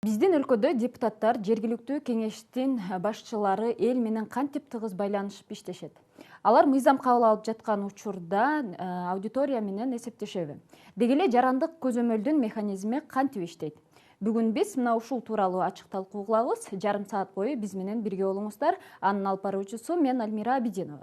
Биздин өлкөдө депутаттар жергиликтүү кеңештин башчылары эл менен кантип тыгыз байланышып иштешет? Алар мыйзам кабыл алып жаткан учурда аудитория менен эсептешеби? Деги эле жарандык көзөмөлдүн механизми кантип иштейт? Бүгүн биз мына ушул тууралуу ачык талкуу кылабыз. Жарым саат бою биз менен бирге болуңуздар. Анын алып баруучусу мен Альмира Абидинова.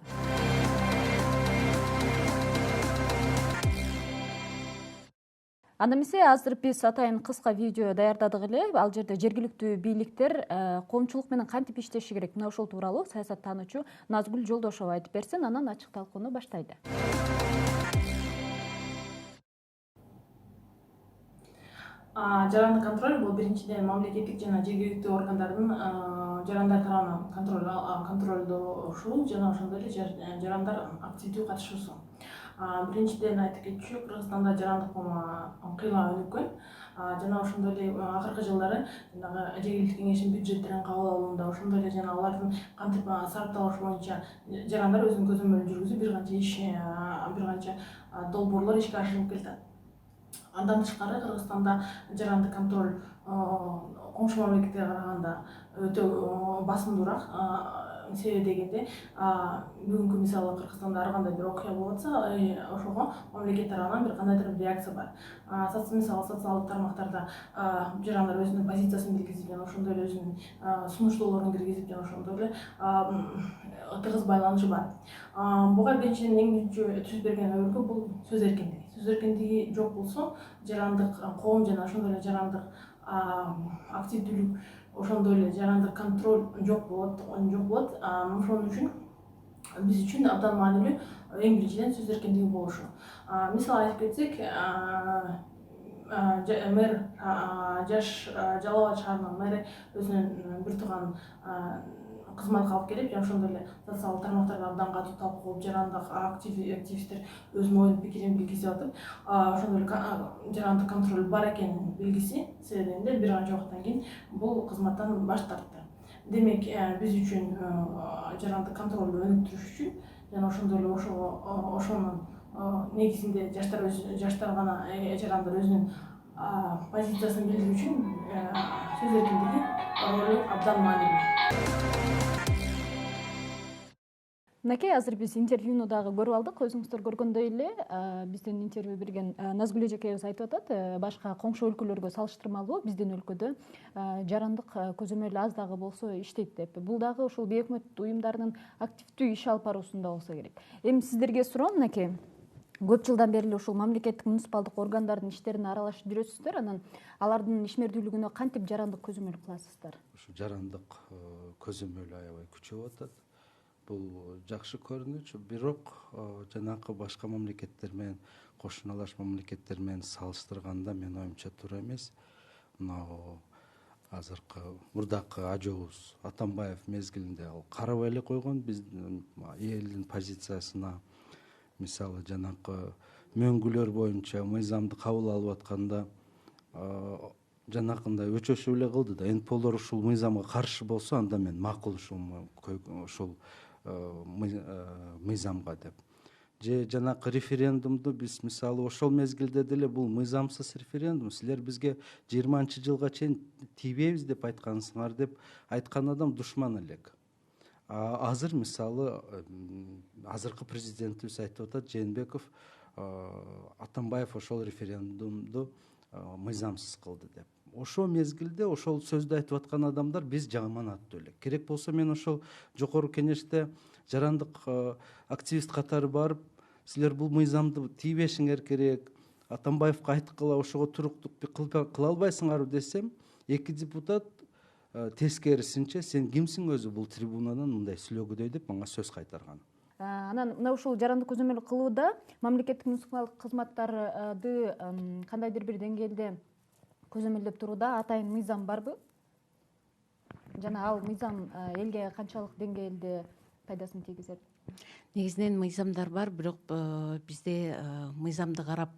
Анда эмесе азыр биз атайын кыска видео даярдадык эле. Ал жерде жергиликтүү бийликтер коомчулук менен кантип иштеши керек, мына ошол тууралуу саясаттануучу Назгүл Жолдошова айтып берсин, анан ачык талкууну баштайлы. Жарандык контроль бул биринчиден мамлекеттик жана жергиликтүү органдардын жарандар тарабынан контролдошуу жана ошондой эле жарандар активдүү катышуусу. Биринчиден айтып кетчү, Кыргызстанда жарандык кыйла өнүккөн жана ошондой эле акыркы жылдары жанагы жергиликтүү кеңештин бюджеттерин кабыл алуунда, ошондой эле жана алардын кантип сарапталыш боюнча жарандар өзүнүн көзөмөлүн жүргүзүп бир канча долбоорлор ишке ашырылып келатат. Андан тышкары Кыргызстанда жарандык контроль коңшу мамлекеттерге караганда өтө басымдуураак. Себеби дегенде, бүгүнкү мисалы Кыргызстанда ар кандай бир окуя болуп атса, ошого мамлекет тарабынан бир кандайдыр бир реакция бар. Мисалы социалдык тармактарда жарандар өзүнүн позициясын билгизип, жана ошондой эле өзүнүн сунуштоолорун киргизип, жана ошондой эле тыгыз байланышы бар. Буга биринчиден эң биринчи түз берген өбөлгө бул сөз эркиндиги. Сөз эркиндиги жок болсо, жарандык коом жана ошондой эле жарандык активдүүлүк, ошондой эле жарандык контроль жок болот. Ошон үчүн биз үчүн абдан маанилүү эң биринчиден сөз эркиндиги болушу. Мисалы айтып кетсек, мэр Жалал Абад шаарынын мэри өзүнүн бир тууган кызматка алып келип, жана ошондой эле социалдык тармактарда абдан катуу талкуулап, жарандык активисттер өзүнүн оюн пикирин билгизип атып, ошондой эле жарандык контроль бар экенин белгиси себебинде бир канча убакыттан кийин бул кызматтан баш тартты. Демек, биз үчүн жарандык контролду өнүктүрүш үчүн жана ошондой эле ошонун негизинде жаштар гана жарандар өзүнүн позициясын билдирүү үчүн сөз эркиндиги ролу абдан маанилүү. Мынакей, азыр биз интервьюну дагы көрүп алдык. Өзүңүздөр көргөндөй эле бизден интервью берген Назгүл эжекебиз айтып атат, башка коңшу өлкөлөргө салыштырмалуу биздин өлкөдө жарандык көзөмөл аз дагы болсо иштейт деп. Бул дагы ушул бейөкмөт уюмдарынын активдүү иш алып баруусунда болсо керек. Эми сиздерге суроо, мынакей, көп жылдан бери эле ушул мамлекеттик муниципалдык органдардын иштерине аралашып жүрөсүздөр, анан алардын ишмердүүлүгүнө кантип жарандык көзөмөл кыласыздар? Ушу жарандык көзөмөл аябай күчөп атат. Бул жакшы көрүнүч, бирок жанакы башка мамлекеттер менен, кошуналаш мамлекеттер менен салыштырганда менин оюмча туура эмес. Мына азыркы мурдакы ажообуз Атамбаев мезгилинде ал карабай эле койгон биздин элдин позициясына. Мисалы жанакы мөңгүлөр боюнча мыйзамды кабыл алып атканда жанакындай өчөшүп эле кылды да. НПОлор ушул мыйзамга каршы болсо, анда мен макулдашуум ушул мыйзамга деп. Же жанакы референдумду биз мисалы ошол мезгилде деле бул мыйзамсыз референдум, силер бизге 20-жылга чейин тийбейбиз деп айткансыңар деп айткан адам душман элек. Азыр мисалы азыркы президентибиз айтып атат, Жээнбеков, Атамбаев ошол референдумду мыйзамсыз кылды деп. Ошол мезгилде ошол сөздү айтып аткан адамдар биз жаман аттуу элек. Керек болсо мен ошол жогорку кеңеште жарандык активист катары барып, силер бул мыйзамды тийбешиңер керек, Атамбаевка айткыла, ошого туруктук кыла албайсыңарбы десем, эки депутат тескерисинче, сен кимсиң өзү бул трибунадан мындай сүйлөгүдөй деп мага сөз кайтарган. Анан мына ушул жарандык көзөмөл кылууда мамлекеттик муниципалдык кызматтарды кандайдыр бир деңгээлде көзөмөлдөп турууда атайын мыйзам барбы? Жана ал мыйзам элге канчалык деңгээлде пайдасын тийгизет? Негизинен мыйзамдар бар, бирок бизде мыйзамды карап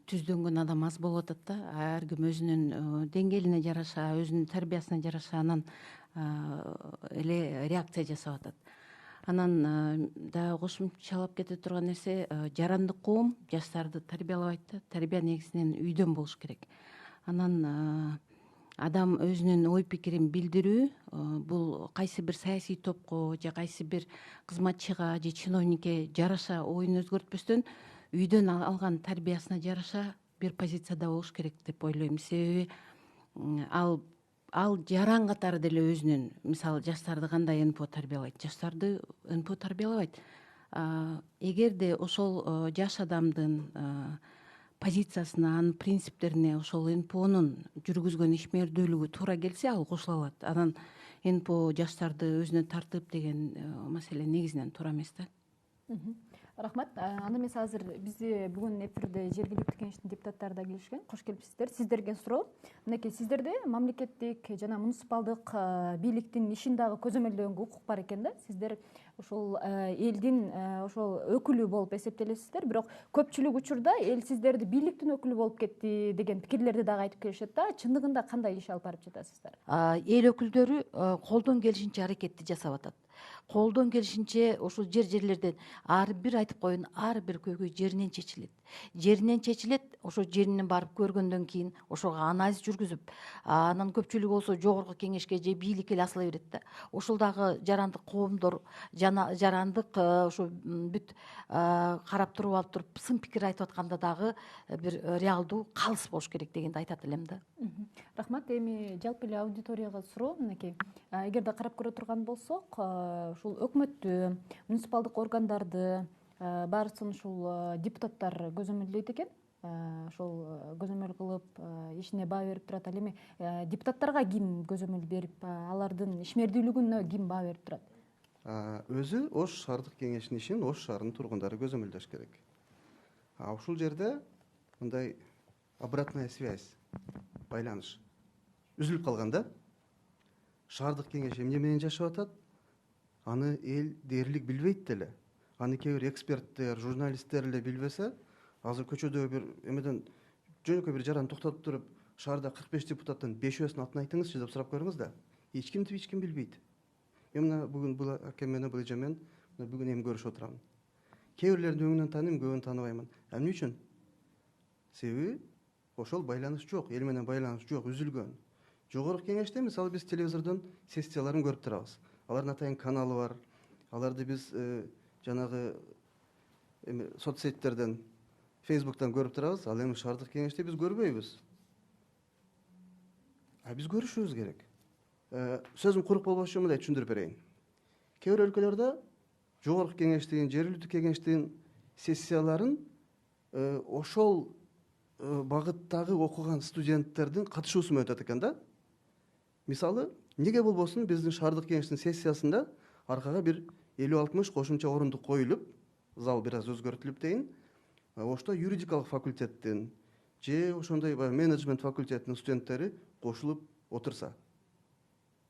түздөнгөн адам аз болуп атат да. Ар ким өзүнүн деңгээлине жараша, өзүнүн тарбиясына жараша анан эле реакция жасап атат. Анан дагы кошумчалап кете турган нерсе, жарандык коом жаштарды тарбиялабайт да. Тарбия негизинен үйдөн болуш керек. Анан адам өзүнүн ой пикирин билдирүү бул кайсы бир саясий топко же кайсы бир кызматчыга же чиновникке жараша оюн өзгөртпөстөн үйдөн алган тарбиясына жараша бир позицияда болуш керек деп ойлойм. Себеби ал жаран катары деле өзүнүн, мисалы жаштарды кандай НПО тарбиялайт, жаштарды НПО тарбиялабайт. Эгерде ошол жаш адамдын позициясына, анын принциптерине ошол НПОнун жүргүзгөн ишмердүүлүгү туура келсе, ал кошула алат. Анан НПО жаштарды өзүнө тартып деген маселе негизинен туура эмес да. Рахмат. Анда эмес азыр бизде бүгүн эфирде жергиликтүү кеңештин депутаттары да келишкен. Кош келипсиздер. Сиздерге суроо. Мынакей, сиздерде мамлекеттик жана муниципалдык бийликтин ишин дагы көзөмөлдөгөнгө укук бар экен да. Сиздер ошол элдин ошол өкүлү болуп эсептелесиздер. Бирок көпчүлүк учурда эл сиздерди бийликтин өкүлү болуп кетти деген пикирлерди дагы айтып келишет да. Чындыгында кандай иш алып барып жатасыздар? Эл өкүлдөрү колдон келишинче аракетти жасап атат. Колдон келишинче ошол жерлерден ар бир айтып коеюн, ар бир көйгөй жеринен чечилет. Ошо жеринен барып көргөндөн кийин ошого анализ жүргүзүп, анан көпчүлүгү болсо жогорку кеңешке же бийликке эле асыла берет да. Ошол дагы жарандык коомдор жана жарандык ошо бүт карап туруп алып туруп сын пикир айтып атканда дагы бир реалдуу калыс болуш керек дегенди айтат элем да. Рахмат. Эми жалпы эле аудиторияга суроо. Мынакей, эгерде карап көрө турган болсок, ушул өкмөттү, муниципалдык органдарды баарысын ушул депутаттар көзөмөлдөйт экен. Ошол көзөмөл кылып ишине баа берип турат. Ал эми депутаттарга ким көзөмөл берип, алардын ишмердүүлүгүнө ким баа берип турат? Өзү Ош шаардык кеңешинин ишин Ош шаарынын тургундары көзөмөлдөш керек. Ушул жерде мындай обратная связь, байланыш үзүлүп калган да. Шаардык кеңеш эмне менен жашап атат? Аны эл дээрлик билбейт деле. Аны кээ бир эксперттер, журналисттер эле билбесе, азыр көчөдө бир эмеден жөнөкөй бир жаран токтотуп туруп, шаарда 45 депутаттын 5-өсүнүн атын айтыңызчы деп сурап көрүңүз да. Эч ким билбейт. Мен мына бүгүн бул акем менен бул эже менен бүгүн эми көрүшүп отурам. Кээ бирлердин өңүнөн тааныйм, көбүн тааныбаймын. Эмне үчүн? Себеби ошол байланыш жок, эл менен байланыш жок, үзүлгөн. Жогорку кеңеште мисалы биз телевизордон сессияларын көрүп турабыз. Алардын атайын каналы бар. Аларды биз жанагы соцсеттерден, Фейсбуктан көрүп турабыз. Ал эми шаардык кеңеште биз көрбөйбүз. Биз көрүшүбүз керек. Сөзүм курук болбош үчүн мындай түшүндүрүп берейин. Кээ бир өлкөлөрдө жогорку кеңештин, жергиликтүү кеңештин сессияларын ошол багыттагы окуган студенттердин катышуусу менен өтөт экен да. Мисалы, неге болбосун биздин шаардык кеңештин сессиясында аркага бир 50-60 кошумча орундук коюлуп, зал бир аз өзгөртүлүп дейин. Ошто юридикалык факультеттин же ошондой менеджмент факультетинин студенттери кошулуп отурса.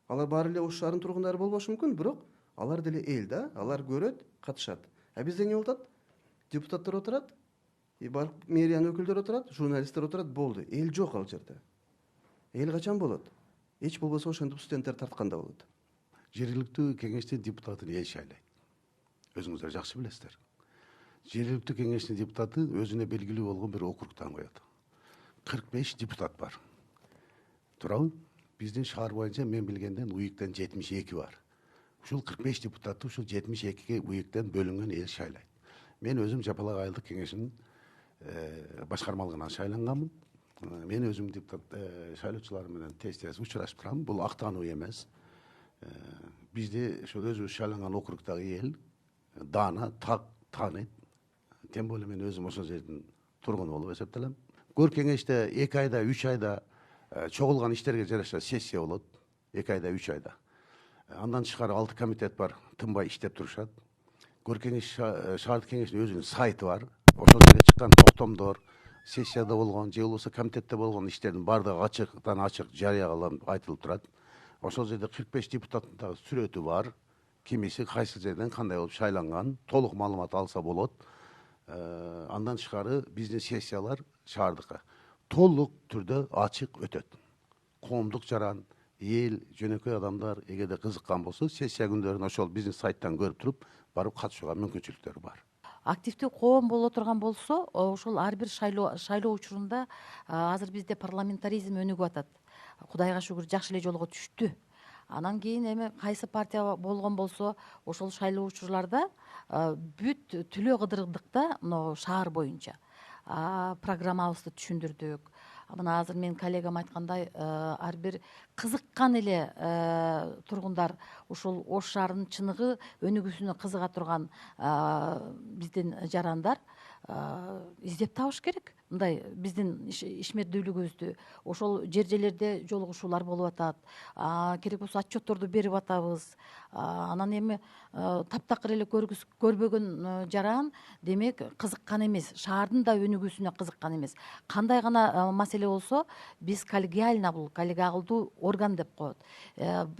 Алар баары эле Ош шаарынын тургундары болбошу мүмкүн, бирок алар деле эл да, алар көрөт, катышат. Бизде эмне болуп атат? Депутаттар отурат, мэриянын өкүлдөрү отурат, журналисттер отурат, болду. Эл жок ал жерде. Эл качан болот? Эч болбосо ошентип студенттер тартканда болот. Жергиликтүү кеңештин депутатын эл шайлайт. Өзүңүздөр жакшы билесиздер. Жергиликтүү кеңештин депутаты өзүнө белгилүү болгон бир округтан коет. 45 депутат бар. Туурабы? Биздин шаар боюнча мен билгенден УИКтен 72 бар. Ушул 45 депутатты ушул 72 УИКтен бөлүнгөн эл шайлайт. Мен өзүм Жапалак айылдык кеңешинин башкармалыгынан шайланганмын. Мен өзүм депутат шайлоочулар менен тез учурашып турам. Бул актануу эмес. Бизде ошол өзүбүз шайланган округдагы эл даана тааныйт. Тем более мен өзүм ошол жердин тургуну болуп эсептелем. Көр кеңеште 2 айда, 3 айда чогулган иштерге жараша сессия болот. 2 айда, 3 айда. Андан тышкары 6 комитет бар, тынбай иштеп турушат. Көр кеңеш, шаардык кеңештин өзүнүн сайты бар. Ошол жерге чыккан токтомдор, сессияда болгон же болбосо комитетте болгон иштердин баардыгы ачыктан ачык жарыя кылып айтылып турат. Ошол жерде 45 депутаттын дагы сүрөтү бар. Кимиси кайсы жерден кандай болуп шайланган, толук маалымат алса болот. Андан тышкары биздин сессиялар шаардыкка толук түрдө ачык өтөт. Коомдук жаран, эл, жөнөкөй адамдар эгерде кызыккан болсо, сессия күндөрүн ошол биздин сайттан көрүп туруп, барып катышууга мүмкүнчүлүктөрү бар. Активдүү коом боло турган болсо, ошол ар бир шайлоо учурунда азыр бизде парламентаризм өнүгүп атат. кудайга шүгүр жакшы эле жолго түштү. Анан кийин эми кайсы партия болгон болсо ошол шайлоочуларда бүт Түлөө Кыдырдыкта мына шаар боюнча программабызды түшүндүрдүк. Мына азыр менин коллегам айткандай ар бир кызыккан эле тургундар ушул Ош шаарынын чыныгы өнүгүүсүнө кызыга турган биздин жарандар издеп табыш керек. Мындай биздин ишмердүүлүгүбүздү ошол жерлерде жолугушуулар болуп атат. Керек болсо отчетторду берип атабыз. Анан эми таптакыр эле көрбөгөн жаран демек кызыккан эмес, шаардын да өнүгүүсүнө кызыккан эмес. Кандай гана маселе болсо биз коллегиально, бул коллегиалдуу орган деп коет.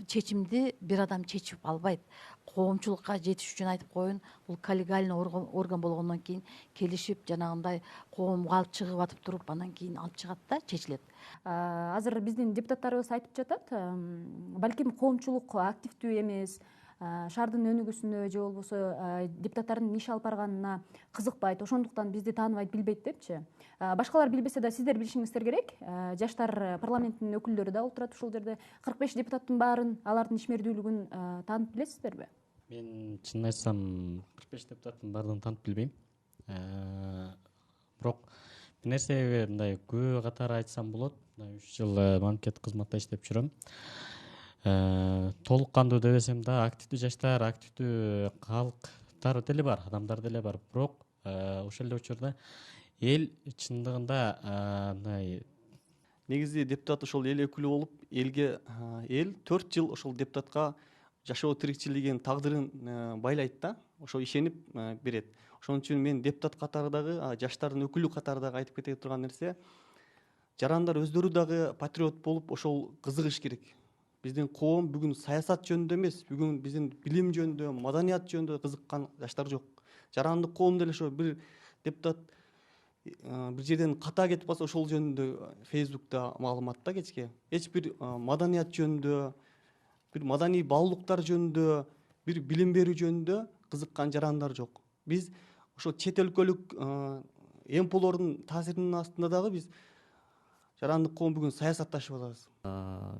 Чечимди бир адам чечип албайт. Коомчулукка жетиш үчүн айтып коеюн, бул коллегиальный орган болгондон кийин келишип жанагындай коомго алып чыгып атып туруп анан кийин алып чыгат да чечилет. Азыр биздин депутаттарыбыз айтып жатат, балким коомчулук активдүү эмес, шаардын өнүгүүсүнө же болбосо депутаттардын иш алып барганына кызыкпайт, ошондуктан бизди тааныбайт, билбейт депчи. Башкалар билбесе да сиздер билишиңиздер керек. Жаштар парламентинин өкүлдөрү да отурат ушул жерде. 45 депутаттын баарын, алардын ишмердүүлүгүн таанып билесиздерби? Мен чынын айтсам 45 депутаттын баардыгын таанып билбейм. Бирок бир нерсеге мындай күбө катары айтсам болот. 3 жыл мамлекеттик кызматта иштеп жүрөм. Толук кандуу дебесем да активдүү жаштар, активдүү калктар деле бар, адамдар деле бар. Бирок ошол эле учурда эл чындыгында мындай негизи депутат ошол эл өкүлү болуп, элге эл 4 жыл ошол депутатка жашоо тирикчилигин, тагдырын байлайт да, ошо ишенип берет. Ошон үчүн мен депутат катарындагы, жаштардын өкүлү катарындагы айтып кете турган нерсе, жарандар өздөрү дагы патриот болуп ошол кызыгыш керек. Биздин коом бүгүн саясат жөнүндө эмес, бүгүн биздин билим жөнүндө, маданият жөнүндө кызыккан жаштар жок. Жарандык коом деле ошо бир депутат бир жерден ката кетип калса ошол жөнүндө Facebook'та маалыматта кечке. Эч бир маданият жөнүндө, бир маданий баалуулуктар жөнүндө, бир билим берүү жөнүндө кызыккан жарандар жок. Биз ошо чет өлкөлүк МПлордун таасиринин астында дагы биз жарандык коом бүгүн саясатташып атабыз.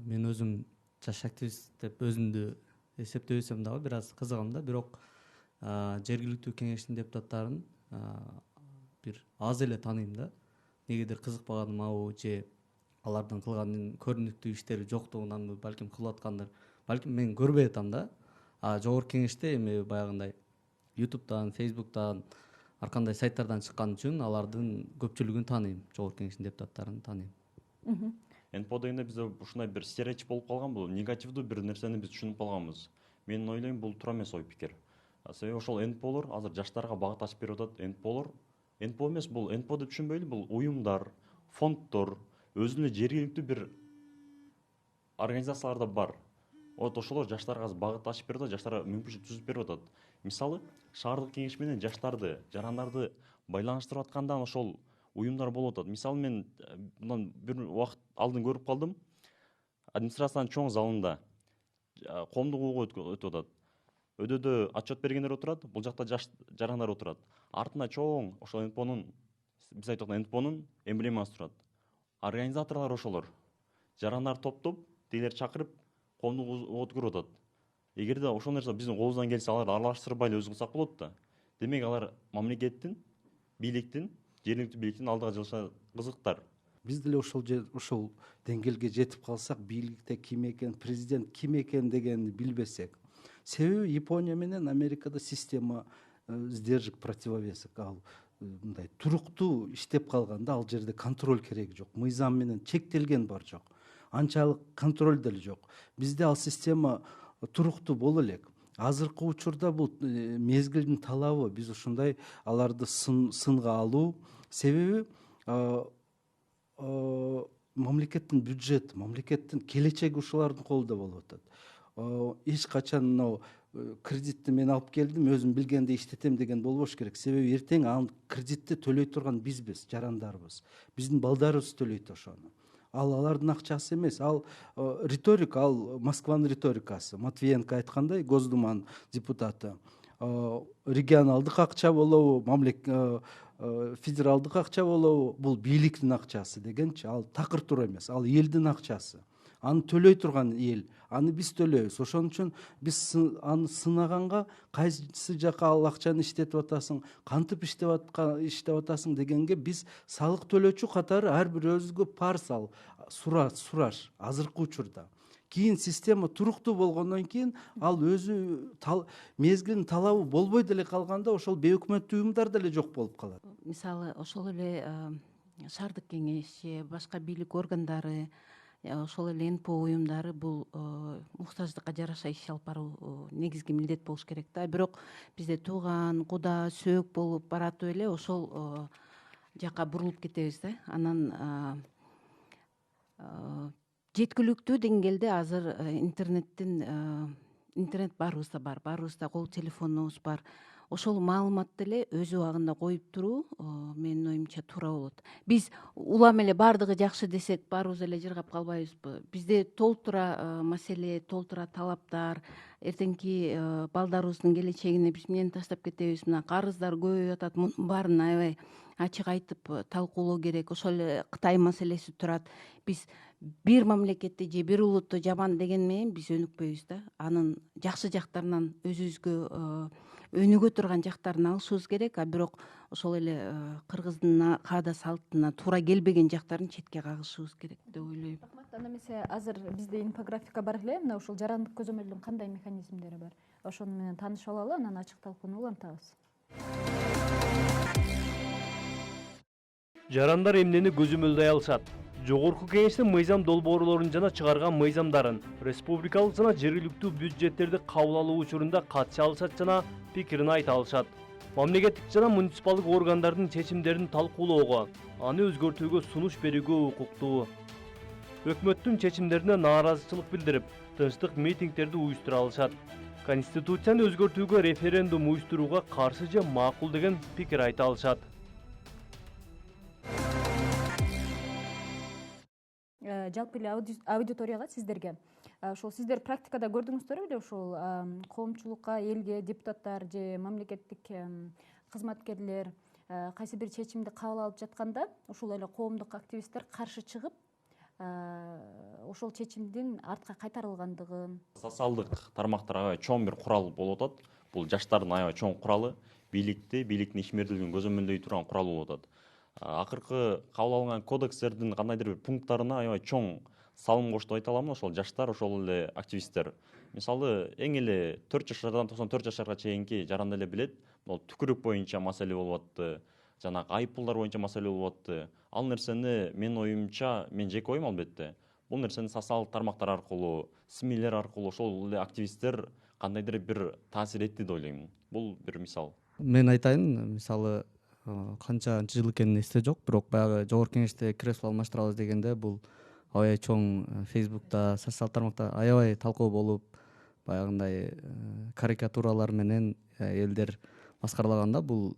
Мен өзүм жаш активист деп өзүмдү эсептебесем дагы бир аз кызыгам да, бирок жергиликтүү кеңештин депутаттарын бир аз эле тааныйм да. Негедир кызыкпаганымабы же алардын кылган көрүнүктүү иштери жоктугунанбы, балким кылып аткандыр. Балким мен көрбөй атам да. Жогорку кеңеште эми баягындай YouTube'дан, Facebook'дан, ар кандай сайттардан чыккан үчүн алардын көпчүлүгүн тааныйм, жогорку кеңештин депутаттарын тааныйм. НПО дегенде бизде ушундай бир стереотип болуп калган, бул негативдүү бир нерсени биз түшүнүп калганбыз. Мен ойлойм, бул туура эмес ой пикир. Себеби ошол НПОлор азыр жаштарга багыт ачып берип атат. НПО эмес, бул НПО деп түшүнбөйлү, бул уюмдар, фонддор, өзүнүн эле жергиликтүү бир организациялар да бар. Вот ошолор жаштарга багыт ачып берип атат, жаштарга мүмкүнчүлүк түзүп берип атат. Мисалы, шаардык кеңеш менен жаштарды, жарандарды байланыштырып аткандан ошол уюмдар болуп атат. Мисалы, мен мындан бир убакыт алдын көрүп калдым. Администрациянын чоң залында коомдук угуу өтүп атат. Өдөдө отчет бергендер отурат, бул жакта жаш жарандар отурат. Артында чоң ошол НПОнун, биз айтып аткан НПОнун эмблемасы турат. Организаторлор ошолор. Жарандар топтоп, тегилер чакырып, коомдук угуут көрүп атат. Эгерде ошол нерсе биздин колубуздан келсе, аларды аралаштырбай эле өзү кылсак болот да. Демек алар мамлекеттин, бийликтин, жергиликтүү бийликтин алдыга жылыша кызыктар. Биз деле ошол деңгээлге жетип калсак, бийликте ким экен, президент ким экен дегенди билбесек. Себеби Япония менен Америкада система сдержек, противовесок, ал мындай туруктуу иштеп калганда, ал жерде контроль кереги жок. Мыйзам менен чектелген бар жок. Анчалык контроль деле жок. Бизде ал система туруктуу боло элек. Азыркы учурда бул мезгилдин талабы, биз ушундай аларды сынга алуу. Себеби мамлекеттин бюджети, мамлекеттин келечеги ушулардын колунда болуп атат. Эч качан мына кредитти мен алып келдим, өзүм билгенде иштетем деген болбош керек. Себеби эртең ал кредитти төлөй турган бизбиз, жарандарбыз. Биздин балдарыбыз төлөйт ошону. Ал алардын акчасы эмес, ал риторика, ал Москванын риторикасы. Матвиенко айткандай, Госдуманын депутаты. Регионалдык акча болобу, федералдык акча болобу, бул бийликтин акчасы дегенчи, ал такыр туура эмес, ал элдин акчасы. аны төлөй турган эл, аны биз төлөйбүз. Ошон үчүн биз аны сынаганга кайсы жака ал акчаны иштетип атасың, кантип иштеп атасың дегенге биз салык төлөөчү катары ар бирөөбүзгө пар сал сураш азыркы учурда. Кийин система туруктуу болгондон кийин ал өзү мезгилинин талабы болбой деле калганда ошол бейөкмөттүү уюмдар деле жок болуп калат. Мисалы ошол эле шаардык кеңеш же башка бийлик органдары, ошол эле НПО уюмдары бул муктаждыкка жараша иш алып баруу негизги милдет болуш керек да. Бирок бизде тууган, куда, сөөк болуп баратып эле ошол жака бурулуп кетебиз да. Анан жеткиликтүү деңгээлде азыр интернет баарыбызда бар, баарыбызда кол телефонубуз бар. Ошол маалыматты эле өз убагында коюп туруу менин оюмча туура болот. Биз улам эле баардыгы жакшы десек, баарыбыз эле жыргап калбайбызбы? Бизде толтура маселе, толтура талаптар, эртеңки балдарыбыздын келечегине биз эмнени таштап кетебиз? Мына карыздар көбөйүп атат, мунун баарын аябай ачык айтып талкуулоо керек. Ошол эле Кытай маселеси турат. Биз бир мамлекетти же бир улутту жаман деген менен биз өнүкпөйбүз да. Анын жакшы жактарынан өзүбүзгө өнүгө турган жактарын алышыбыз керек, а бирок ошол эле кыргыздын каада салтына туура келбеген жактарын четке кагышыбыз керек деп ойлойм. Рахмат. Анда эмесе азыр бизде инфографика бар эле, мына ушул жарандык көзөмөлдүн кандай механизмдери бар? Ошону менен таанышып алалы, анан ачык талкууну улантабыз. Жарандар эмнени көзөмөлдөй алышат? Жогорку кеңештин мыйзам долбоорлорун жана чыгарган мыйзамдарын, республикалык жана жергиликтүү бюджеттерди кабыл алуу учурунда катыша алышат жана пикирин айта алышат. Мамлекеттик жана муниципалдык органдардын чечимдерин талкуулоого, аны өзгөртүүгө сунуш берүүгө укуктуу. Өкмөттүн чечимдерине нааразычылык билдирип, тынчтык митингдерди уюштура алышат. Конституцияны өзгөртүүгө референдум уюштурууга каршы же макул деген пикир айта алышат. Жалпы эле аудиторияга сиздерге ошол сиздер практикада көрдүңүздөр беле ушул коомчулукка, элге, депутаттар же мамлекеттик кызматкерлер кайсы бир чечимди кабыл алып жатканда ушул эле коомдук активисттер каршы чыгып ошол чечимдин артка кайтарылгандыгын. Социалдык тармактар аябай чоң бир курал болуп атат. Бул жаштардын аябай чоң куралы, бийликтин ишмердүүлүгүн көзөмөлдөй турган курал болуп атат. Акыркы кабыл алынган кодекстердин кандайдыр бир пункттарына аябай чоң салым кошту деп айта аламын. Ошол жаштар, ошол эле активисттер. Мисалы, эң эле 4 жаштардан 94 жаштарга чейинки жаран эле билет. Бул түкүрүк боюнча маселе болуп атты, жанагы айып пулдар боюнча маселе болуп атты. Ал нерсени менин оюмча, мен жеке оюм албетте, бул нерсени социалдык тармактар аркылуу, СМИлер аркылуу ошол эле активисттер кандайдыр бир таасир этти деп ойлойм. Бул бир мисал. Мен айтайын, мисалы канча жыл экенин эсте жок, бирок баягы жогорку кеңеште кресло алмаштырабыз дегенде бул аябай чоң Фейсбукта, социалдык тармакта аябай талкуу болуп, баягындай карикатуралар менен элдер маскаралаганда бул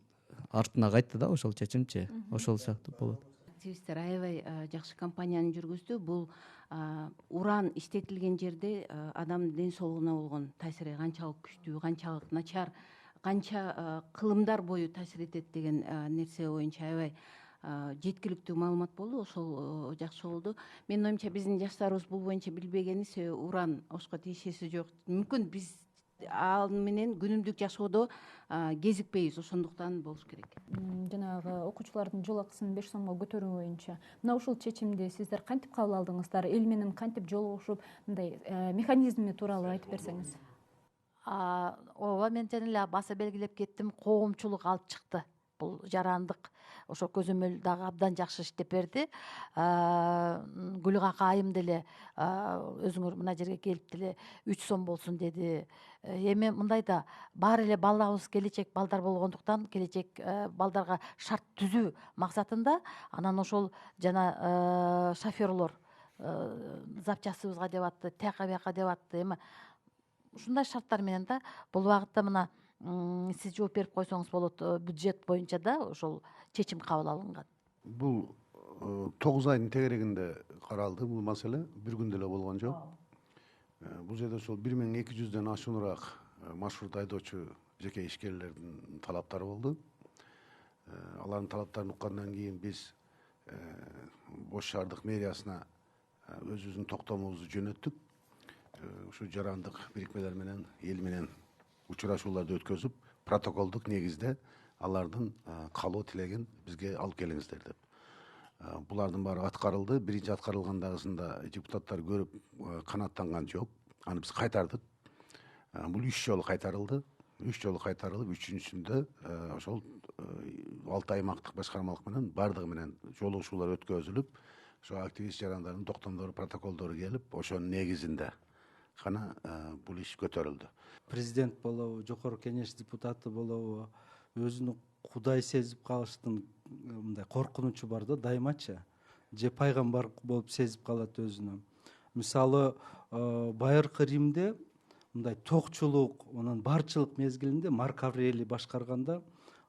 артына кайтты да ошол чечимчи. Ошол сыяктуу болот. Активисттер аябай жакшы кампанияны жүргүздү. Бул уран иштетилген жерде адамдын ден соолугуна болгон таасири канчалык күчтүү, канчалык начар, канча кылымдар бою таасир этет деген нерсе боюнча аябай жеткиликтүү маалымат болду. Ошол жакшы болду. Менин оюмча биздин жаштарыбыз бул боюнча билбегени себеби уран ошко тиешеси жок. Мүмкүн биз ал менен күнүмдүк жашоодо кезикпейбиз, ошондуктан болуш керек. Жанагы окуучулардын жол акысын 5 сомго көтөрүү боюнча мына ушул чечимди сиздер кантип кабыл алдыңыздар? Эл менен кантип жолугушуп, мындай механизми тууралуу айтып берсеңиз. Ооба, мен жана эле баса белгилеп кеттим, коомчулук алып чыкты. Бул жарандык ошо көзөмөл дагы абдан жакшы иштеп берди. Гүлгак айым деле өзүңөр мына жерге келип деле 3 сом болсун деди. Эми мындай да баары эле балдарыбыз келечек балдар болгондуктан келечек балдарга шарт түзүү максатында анан ошол жана шоферлор запчастыбызга деп атты, тияка бияка деп атты. Эми ушундай шарттар менен да бул убакытта мына сиз жооп берип койсоңуз болот, бюджет боюнча да ошол чечим кабыл алынган. Бул 9 айдын тегерегинде каралды бул маселе, бир күндө эле болгон жок. Бул жерде ошол 1200дөн ашууныраак маршрут айдоочу жеке ишкерлердин талаптары болду. Алардын талаптарын уккандан кийин биз Бош шаардык мэриясына өзүбүздүн токтомубузду жөнөттүк. Ушу жарандык бирикмелер менен эл менен учурашууларды өткөзүп, протоколдук негизде алардын каалоо тилегин бизге алып келиңиздер деп. Булардын баары аткарылды. Биринчи аткарылгандагысында депутаттар көрүп канааттанган жок. Аны биз кайтардык. Бул 3 жолу кайтарылды. 3 жолу кайтарылып, үчүнчүсүндө ошол 6 аймактык башкармалык менен бардыгы менен жолугушуулар өткөзүлүп, ошо активист жарандардын токтомдору, протоколдору келип, ошонун негизинде гана бул иш көтөрүлдү. Президент болобу, жогорку кеңеш депутаты болобу, өзүнү кудай сезип калыштын мындай коркунучу бар да дайымачы. Же пайгамбар болуп сезип калат өзүнү. Мисалы, байыркы Римде мындай токчулук, анан барчылык мезгилинде Марк Аврелий башкарганда,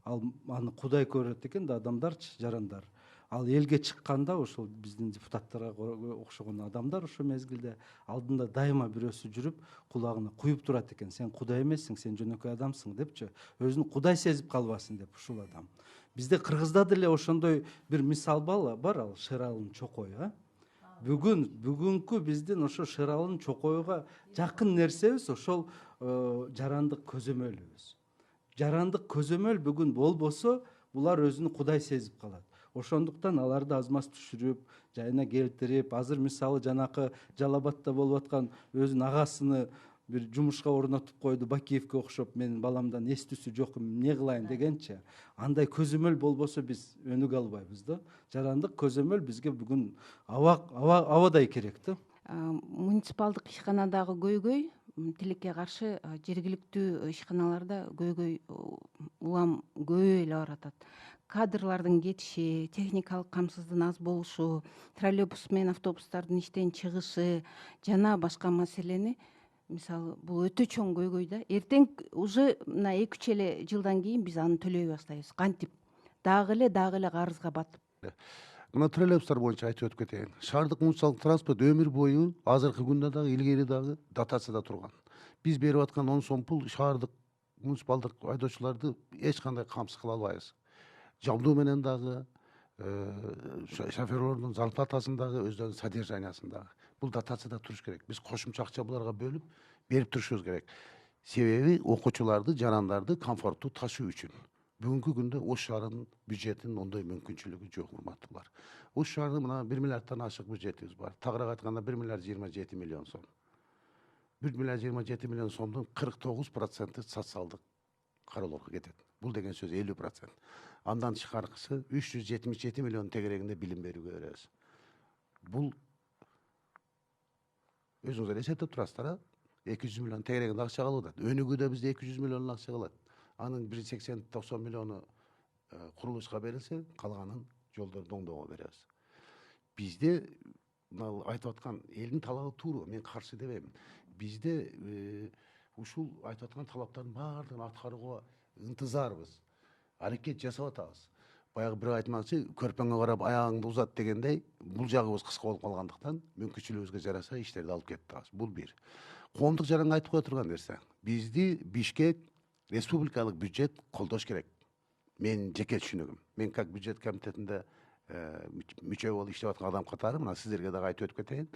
ал аны кудай көрөт экен да адамдарчы, жарандар. Ал элге чыкканда ошол биздин депутаттарга окшогон адамдар ошол мезгилде алдында дайыма бирөөсү жүрүп, кулагына куюп турат экен. Сен кудай эмессиң, сен жөнөкөй адамсың депчи. Өзүн кудай сезип калбасын деп ушул адам. Бизде Кыргызда деле ошондой бир мисал бар, ал Шералынын чокой, бүгүнкү биздин ошо Шералынын чокойго жакын нерсебиз ошол жарандык көзөмөлүбүз. Жарандык көзөмөл бүгүн болбосо, булар өзүнү кудай сезип калат. Ошондуктан аларды азмаз түшүрүп, жайына келтирип, азыр мисалы жанакы Жалал Абадта болуп аткан өзүнүн агасыны бир жумушка орнотуп койду, Бакиевке окшоп, менин баламдан эс түссү жок, эмне кылайын дегенчи. Андай көзөмөл болбосо биз өнүгө албайбыз да. Жарандык көзөмөл бизге бүгүн абадай керек да. Муниципалдык ишканадагы көйгөй тилекке каршы жергиликтүү ишканаларда көйгөй улам көбөйө эле баратат. Кадрлардын кетиши, техникалык камсыздын аз болушу, троллейбус менен автобустардын иштен чыгышы жана башка маселени, мисалы, бул өтө чоң көйгөй да. Эртең уже мына 2-3 эле жылдан кийин биз аны төлөй баштайбыз. Кантип? Дагы эле карызга батып. Мына троллейбустар боюнча айтып өтүп кетейин. Шаардык муниципалдык транспорт өмүр бою азыркы күндө дагы, илгери дагы дотацияда турган. Биз берип аткан 10 сом пул шаардык муниципалдык айдоочуларды эч кандай камсыз кыла албайбыз. Жабдуу менен дагы, шоферлордун зарплатасын дагы, өздөрүнүн содержаниясын дагы. Бул дотацияда туруш керек. Биз кошумча акча буларга бөлүп берип турушубуз керек. Себеби окуучуларды, жарандарды комфорттуу ташуу үчүн. Бүгүнкү күндө Ош шаарынын бюджетинин ондой мүмкүнчүлүгү жок, урматтуулар. Ош шаарынын мына 1 миллиардтан ашык бюджетибиз бар. Тагыраак айтканда 1 миллиард 27 миллион сом. 1 миллиард 27 миллион сомдун 49% социалдык кароолорго кетет. Бул деген сөз 50%. Андан тышкаркысы 377 миллион тегерегинде билим берүүгө беребиз. Бул өзүңүздөр эсептеп турасыздар, 200 миллион тегерегинде акча калып атат. Өнүгүүдө бизде 200 миллион акча калат. Анын 180-90 миллиону курулушка берилсе, калганын жолдорду оңдоого беребиз. Бизде мына айтып аткан элдин талабы туура, мен каршы дебейм. Бизде ушул айтып аткан талаптардын баардыгын аткарууга ынтызарбыз. Аракет жасап атабыз. Баягы бирөө айтмакчы, көрпөңгө карап аягыңды узат дегендей, бул жагыбыз кыска болуп калгандыктан мүмкүнчүлүгүбүзгө жараша иштерди алып кетип атабыз. Бул бир. Коомдук жаранга айтып кое турган нерсе. Бизди Бишкек республикалык бюджет колдош керек. Мен жеке түшүнүгүм. Мен как бюджет комитетинде мүчө болуп иштеп аткан адам катары мына сиздерге дагы айтып өтүп кетейин.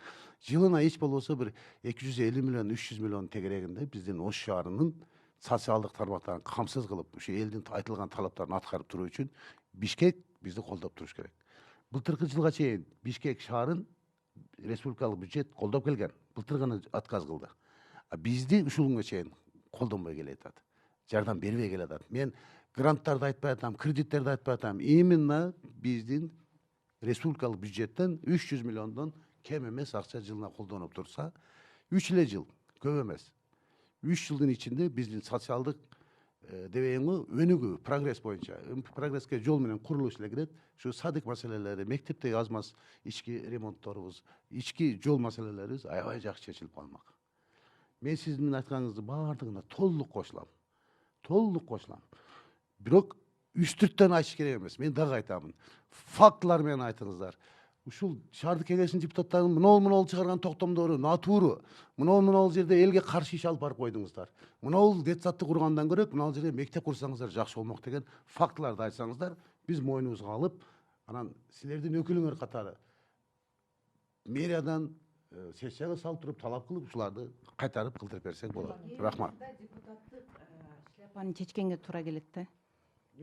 Жылына эч болбосо бир 250 миллион, 300 миллион тегерегинде биздин Ош шаарынын социалдык тармактарын камсыз кылып, ушу элдин айтылган талаптарын аткарып туруу үчүн Бишкек бизди колдоп туруш керек. Былтыркы жылга чейин Бишкек шаарын республикалык бюджет колдоп келген. Былтыр гана отказ кылды. Бизди ушул күнгө чейин колдонбой келатат. Жардам бербей келатат. Мен гранттарды айтпай атам, кредиттерди айтпай атам. Именно биздин республикалык бюджеттен 300 миллиондон кем эмес акча жылына колдонуп турса, 3 эле жыл, көп эмес. 3 жылдын ичинде биздин социалдык дебейинби өнүгүү, прогресс боюнча, прогресске жол менен курулуш эле кирет. Ушу садык маселелери, мектептеги аз-маз ички ремонтторубуз, ички жол маселелерибиз аябай жакшы чечилип калмак. Мен сиздин айтканыңыздын баардыгына толук кошулам. Толук кошулам. Бирок үстүрттөн айтыш керек эмес. Мен дагы айтамын. Фактылар менен айтыңыздар. Ушул шаардык кеңештин депутаттарынын мынол чыгарган токтомдору натуру. Мынол жерде элге каршы иш алып барып койдуңуздар. Мынол детсадты кургандан көрөк, мынал жерде мектеп курсаңыздар жакшы болмок деген фактыларды айтсаңыздар, биз мойнубузга алып, анан силердин өкүлүңөр катары мэриядан сессияга салып туруп талап кылып ушуларды кайтарып кылдырып берсек болот. Рахмат. Депутаттык шляпаны чечкенге туура келет да.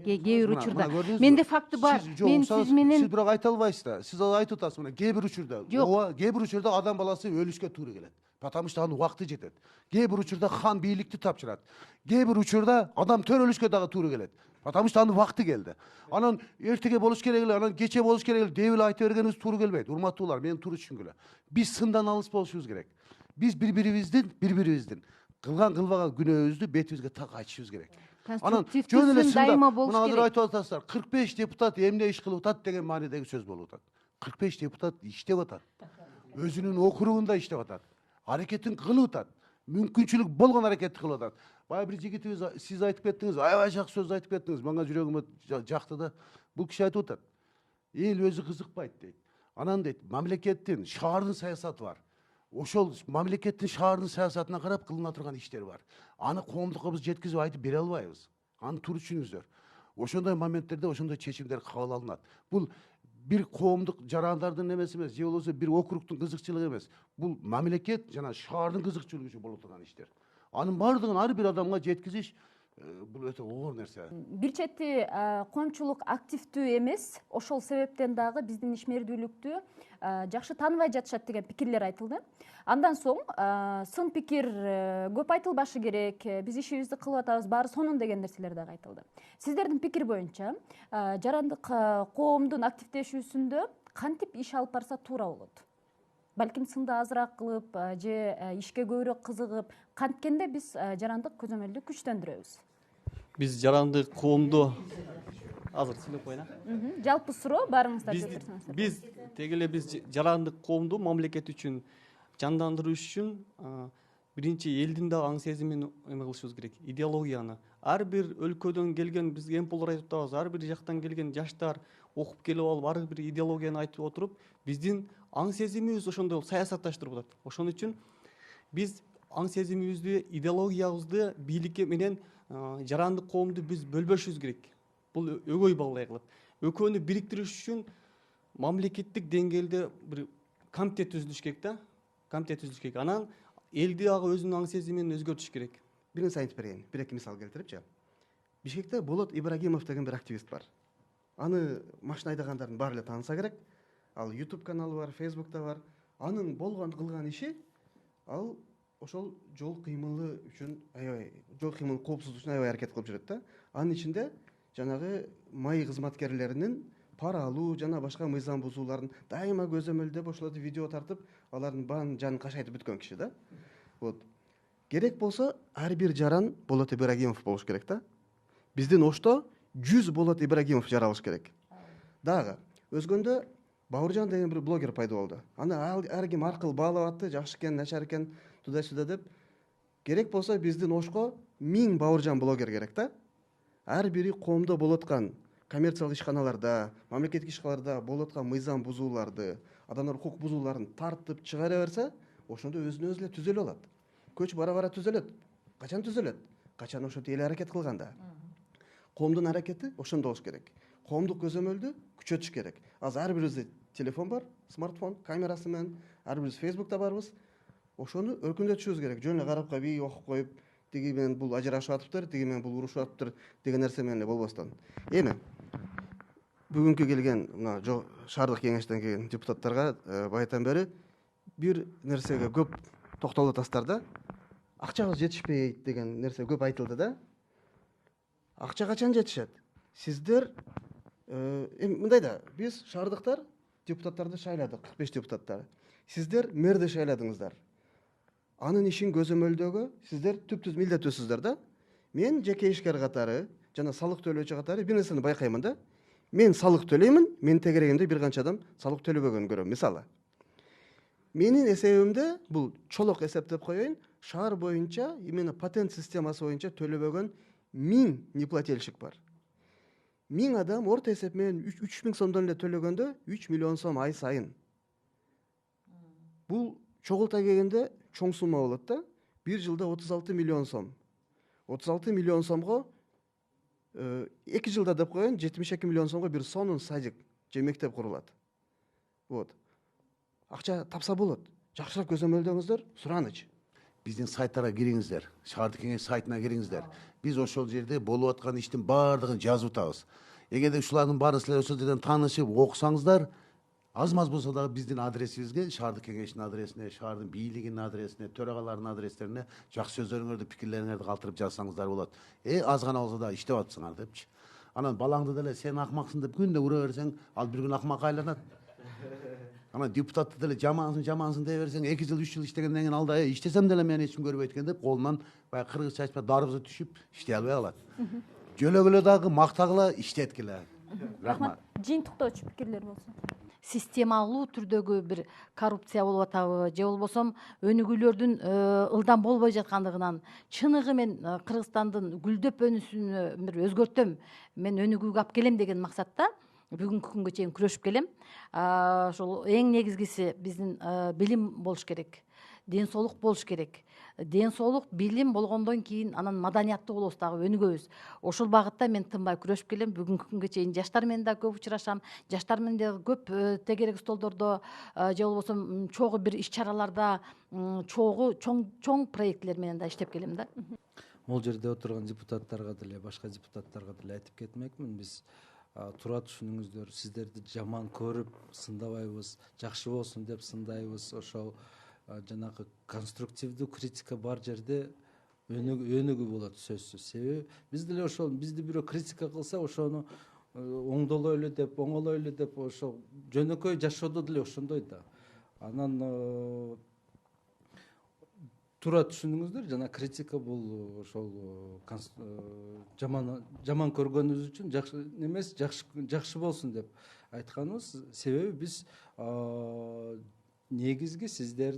Кээ бир учурда көрдүңүзбү? менде факты бар. Мен Сиз менен сиз бирок айта албайсыз да. Сиз айтып атасыз мына кээ бир учурда. Ооба, кээ бир учурда адам баласы өлүшкө туура келет. Потому что анын убакыты жетет. Кээ бир учурда хан бийликти тапшырат. Кээ бир учурда адам төрөлүшкө дагы туура келет. Потому что анын убакыты келди. Анан эртеге болуш керек эле, анан кече болуш керек эле деп эле айта бергенибиз туура келбейт. Урматтуулар, мени туура түшүнгүлө. Биз сындан алыс болушубуз керек. Биз бири-бирибиздин кылган кылбаган күнөөбүздү бетибизге так айтышыбыз керек. Анан жөн эле дайыма болуш мына азыр керек. айтып атасыздар, 45 депутат эмне иш кылып атат деген маанидеги сөз болуп атат. 45 депутат иштеп атат. Өзүнүн округунда иштеп атат. Аракетин кылып атат. Мүмкүнчүлүк болгон аракетти кылып атат. Баягы бир жигитибиз сиз айтып кеттиңиз, аябай жакшы сөз айтып кеттиңиз. Мага жүрөгүмө жакты да. Бул киши айтып атат. Эл өзү кызыкпайт дейт. Анан дейт, мамлекеттин, шаардын саясаты бар. Ошол мамлекеттин, шаардын саясатына карап кылына турган иштер бар. Аны коомдукка биз жеткизип айтып бере албайбыз. Аны туура түшүнүңүздөр. Ошондой моменттерде ошондой чечимдер кабыл алынат. Бул бир коомдук жарандардын эмеси эмес, же болбосо бир округдун кызыкчылыгы эмес. Бул мамлекет жана шаардын кызыкчылыгы үчүн болуп турган иштер. Анын баардыгын ар бир адамга жеткизиш бул өтө оор нерсе. Бир чети коомчулук активдүү эмес, ошол себептен дагы биздин ишмердүүлүктү жакшы тааныбай жатышат деген пикирлер айтылды. Андан соң сын пикир көп айтылбашы керек, биз ишибизди кылып атабыз, баары сонун деген нерселер дагы айтылды. Сиздердин пикир боюнча жарандык коомдун активдешүүсүндө кантип иш алып барса туура болот? Балким сынды азыраак кылып же ишке көбүрөөк кызыгып, канткенде биз жарандык көзөмөлдү күчтөндүрөбүз. Биз жарандык коомду азыр сүйлөп коеюн. Жалпы суроо баарыңыздар деп турсаңыздар. Биз теги эле биз жарандык коомду мамлекет үчүн жандандырыш үчүн биринчи элдин да аң сезимин эме кылышыбыз керек, идеологияны. Ар бир өлкөдөн келген, бизге эмполор айтып атабыз, ар бир жактан келген жаштар окуп келип алып, ар бир идеологияны айтып отуруп, биздин аң сезимибиз ошондой саясатташтырып атат. Ошон үчүн биз аң сезимибизди, идеологиябызды бийликке менен жарандык коомду биз бөлбөшүбүз керек. Бул өгөй балдай кылып. Экөөнү бириктириш үчүн мамлекеттик деңгээлде бир комитет түзүлүш керек да. Комитет түзүлүш керек. Анан элди дагы өзүнүн аң сезимин өзгөртүш керек. Бир нерсе айтып берейин, бир эки мисал келтирипчи. Бишкекте Болот Ибрагимов деген бир активист бар. Аны машина айдагандардын баары эле тааныса керек. Ал YouTube каналы бар, Facebook'та бар. Анын болгон кылган иши ал ошол жол кыймылы үчүн аябай, жол кыймылы коопсуздугу үчүн аябай аракет кылып жүрөт да. Анын ичинде жанагы май кызматкерлеринин пара алуу жана башка мыйзам бузууларын дайыма көзөмөлдөп, ошолорду видео тартып, алардын баарын жанын кашайтып бүткөн киши да. Вот. Керек болсо ар бир жаран Болот Ибрагимов болуш керек да. Биздин Ошто 100 Болот Ибрагимов жаралыш керек. Дагы өзгөндө Бауыржан деген бир блогер пайда болду. Аны ар ким аркылуу баалап атты, жакшы экен, начар экен, туда-сюда деп. Керек болсо биздин Ошко 1000 Бауыржан блогер керек да. Ар бири коомдо болуп аткан коммерциялык ишканаларда, мамлекеттик ишканаларда болуп аткан мыйзам бузууларды, адамдар укук бузууларын тартып чыгара берсе, ошондо өзүнө өзү эле түзөлүп алат. Көч бара-бара түзөлөт. Качан түзөлөт? Качан ошентип эле аракет кылганда. Коомдун аракети ошондо болуш керек. Коомдук көзөмөлдү күчөтүш керек. Азыр ар бирибизде телефон бар, смартфон, камерасы менен, ар бирибиз Facebook'та барбыз. Ошону өркүндөтүшүбүз керек. Жөн эле карап калып, окуп коюп, тиги менен бул ажырашып атыптыр, тиги менен бул урушуп атыптыр деген нерсе менен эле болбостон. Эми бүгүнкү келген мына шаардык кеңештен келген депутаттарга байытан бери бир нерсеге көп токтолуп атасыздар да. Акчабыз жетишпейт деген нерсе көп айтылды да. Акча качан жетишет? Сиздер мындай да, биз шаардыктар депутаттарды шайладык, 45 депутаттар. Сиздер мэрди шайладыңыздар. Анын ишин көзөмөлдөгө сиздер түптүз милдеттүүсүздөр да. Мен жеке ишкер катары жана салык төлөөчү катары бир нерсени байкаймын да. Мен салык төлөймүн, мен тегерегимде бир канча адам салык төлөбөгөнүн көрөм. Мисалы, менин эсебимде бул чолок эсеп деп коеюн, шаар боюнча именно патент системасы боюнча төлөбөгөн 1000 неплательщик бар. 1000 адам орто эсеп менен 3000 сомдон эле төлөгөндө 3 миллион сом ай сайын. Бул чогулта келгенде чоң сумма болот да. Бир жылда 36 миллион сом. 36 миллион сомго 2 жылда деп коеюн, 72 миллион сомго бир сонун садик же мектеп курулат. Вот. акча тапса болот. Жакшыраак көзөмөлдөңүздөр, сураныч. Биздин сайттарга кириңиздер, шаардык кеңеш сайтына кириңиздер. Биз ошол жерде болуп аткан иштин баардыгын жазып атабыз. Эгерде ушулардын баарын силер ошол жерден таанышып окусаңыздар, аз-маз болсо дагы биздин адресибизге, шаардык кеңештин адресине, шаардын бийлигинин адресине, төрагалардын адрестерине жакшы сөздөрүңөрдү, пикирлериңерди калтырып жазсаңыздар болот. Аз гана болсо дагы иштеп атсыңар депчи. Анан балаңды деле сен акмаксың деп күндө ура берсең, ал бир күн акмакка айланат. Анан депутатты деле жамансың дей берсең, 2 жыл 3 жыл иштегенден кийин алда иштесем деле мени эч ким көрбөйт экен деп колунан баягы кыргызча айтпа дарбызы түшүп иштей албай калат. Жөлөгүлө дагы мактагыла, иштеткиле. Рахмат. Жыйынтыктоочу пикирлер болсо. Системалуу түрдөгү бир коррупция болуп атабы же болбосо өнүгүүлөрдүн ылдам болбой жаткандыгынан чыныгы мен Кыргызстандын гүлдөп өнүшүнө бир өзгөртөм, мен өнүгүүгө алып келем деген максатта бүгүнкү күнгө чейин күрөшүп келем. Ошол эң негизгиси биздин билим болуш керек, ден соолук болуш керек. Ден соолук, билим болгондон кийин анан маданияттуу болобуз дагы, өнүгөбүз. Ошол багытта мен тынбай күрөшүп келем. Бүгүнкү күнгө чейин жаштар менен да көп учурашам. Жаштар менен да көп тегерек столдордо же болбосо чогуу бир иш-чараларда, чоң проектлер менен да иштеп келем да. Бул жерде отурган депутаттарга деле, башка депутаттарга деле айтып кетмекмин. Биз туура түшүнүңүздөр, сиздерди жаман көрүп сындабайбыз, жакшы болсун деп сындайбыз. Ошол жанагы конструктивдүү критика бар жерде өнүгүү болот сөзсүз. Себеби биз деле ошол бизди бирөө критика кылса, ошону оңдолойлу деп, оңолойлу деп, ошол жөнөкөй жашоодо деле ошондой да. Анан туура түшүнүңүздөр, жана критика бул ошол жаман көргөнүбүз үчүн жакшы эмес, жакшы болсун деп айтканыбыз. Себеби биз негизги сиздер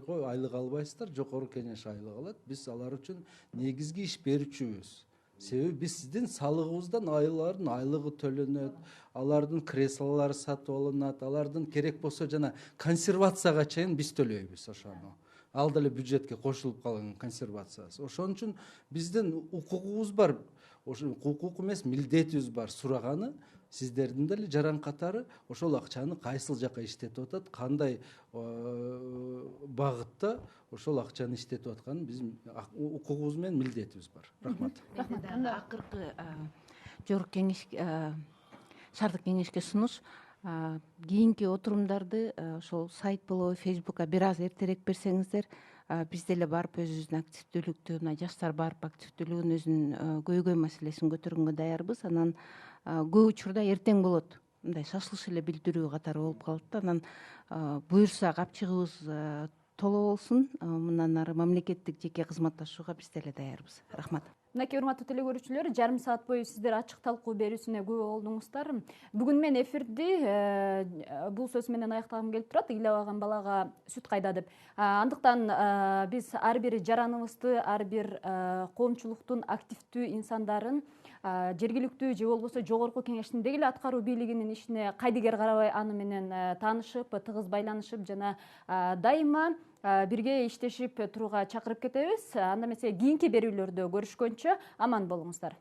айлык албайсыздар, жогорку кеңеш айлык алат. Биз алар үчүн негизги иш берүүчүбүз. Себеби биз сиздин салыгыбыздан айлардын айлыгы төлөнөт, алардын креслолору сатып алынат, алардын керек болсо жана консервацияга чейин биз төлөйбүз ошону. Ал деле бюджетке кошулуп калган консервациясы. Ошон үчүн биздин укугубуз бар, ошо укук эмес, милдетибиз бар. Сураганы сиздердин деле жаран катары ошол акчаны кайсыл жака иштетип атат, кандай багытта ошол акчаны иштетип атканын биздин укугубуз менен милдетибиз бар. Рахмат. Акыркы жогорку кеңеш, шаардык кеңешке сунуш, кийинки отурумдарды ошол сайт болобу, Facebook'a бир аз эртерээк берсеңиздер, биз деле барып өзүбүздүн активдүүлүктү, мына жаштар барып активдүүлүгүн өзүнүн көйгөй маселесин көтөргөнгө даярбыз. Анан көп учурда эртең болот, мындай шашылыш эле билдирүү катары болуп калат да. Анан буюрса капчыгыбыз толо болсун, мындан ары мамлекеттик жеке кызматташууга биз деле даярбыз. Рахмат. Мынакей урматтуу теле көрүүчүлөр, жарым саат бою сиздер ачык талкуу берүүсүнө күбө болдуңуздар. Бүгүн мен эфирди бул сөз менен аяктагым келип турат, ыйлабаган балага сүт кайда деп. Андыктан биз ар бир жараныбызды, ар бир коомчулуктун активдүү инсандарын жергиликтүү же болбосо жогорку кеңештин деги эле аткаруу бийлигинин ишине кайдыгер карабай аны менен таанышып, тыгыз байланышып жана дайыма бирге иштешип турууга чакырып кетебиз. Анда эмесе кийинки берүүлөрдө көрүшкөнчө аман болуңуздар.